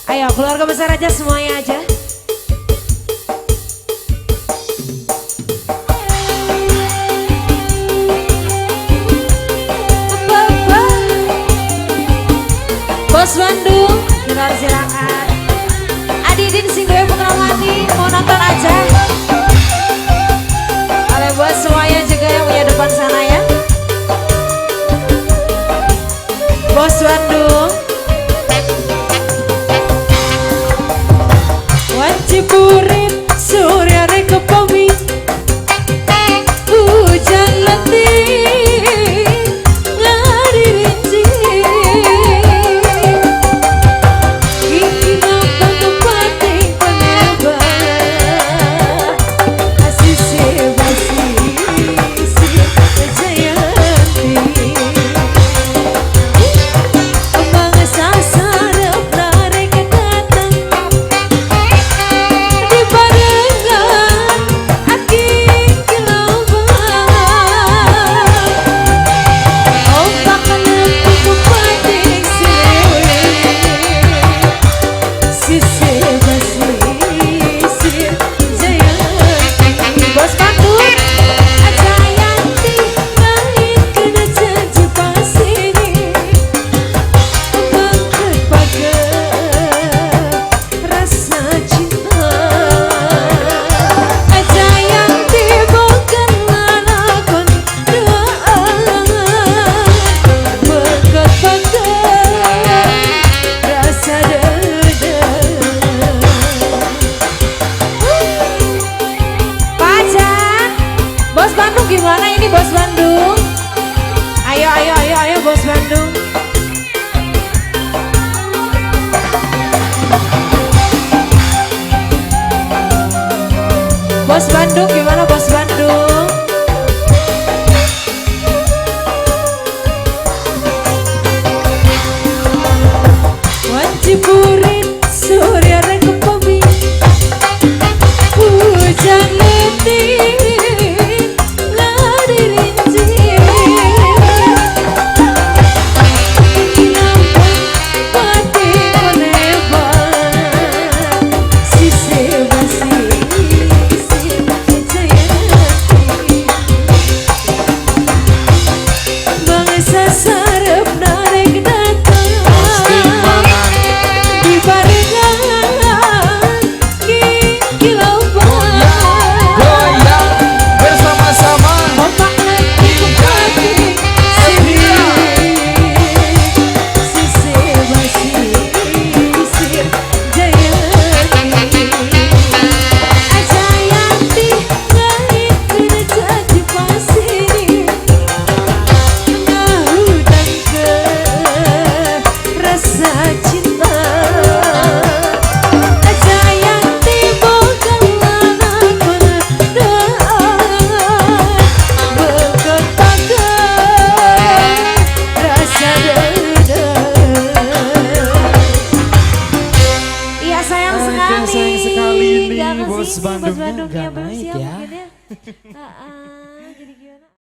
Ayo keluarga besar aja semuanya aja. Bos Bandung, silakan. Adidin Singgoy Putramati, mau nonton aja. Oleh buat semuanya juga yang punya depan sana ya. Bos Bandung. Wajib urip surya reka pami. Hujan letih ngadirinci. Ingin apa kepati penerbangan. Asisi basi si Jayanti. Abang sasar narik datang. Di barengan aki kilauan. Ombak menempuh kupating silewe. Sisi basi si Jayanti. Bos Bandung Jayanti ngait kena janji pasini. Bangkit pagar rasa cinta. Jayanti bukan lakon doa. Bangkit pagar rasa dada. Pacar, Bos Bandung gimana ini Bos Bandung? Ayo Bos Bandung. Bos Bandung gimana Bos Bandung? Wajib urip surya reka pami. Hujan letih ngadirinci. Nampang pati penebat. Sisi basi si Jayanti. Bangsa sarep narik datang. Di barengan kilauan. Goyang bersama-sama. Ombak nanti kepati sini. Sisi basi si Jayanti. Jayanti ngait kena janji pasini. Ngahutang ke rasa cinta. Jayanti bukan lakon doa. Bangkit pagar rasa dada. Iya sayang sekali. Sayang sekali nih Nggak Bos kesini, Bandungnya Bandungnya nggak belum naik siap ya. mungkin ya.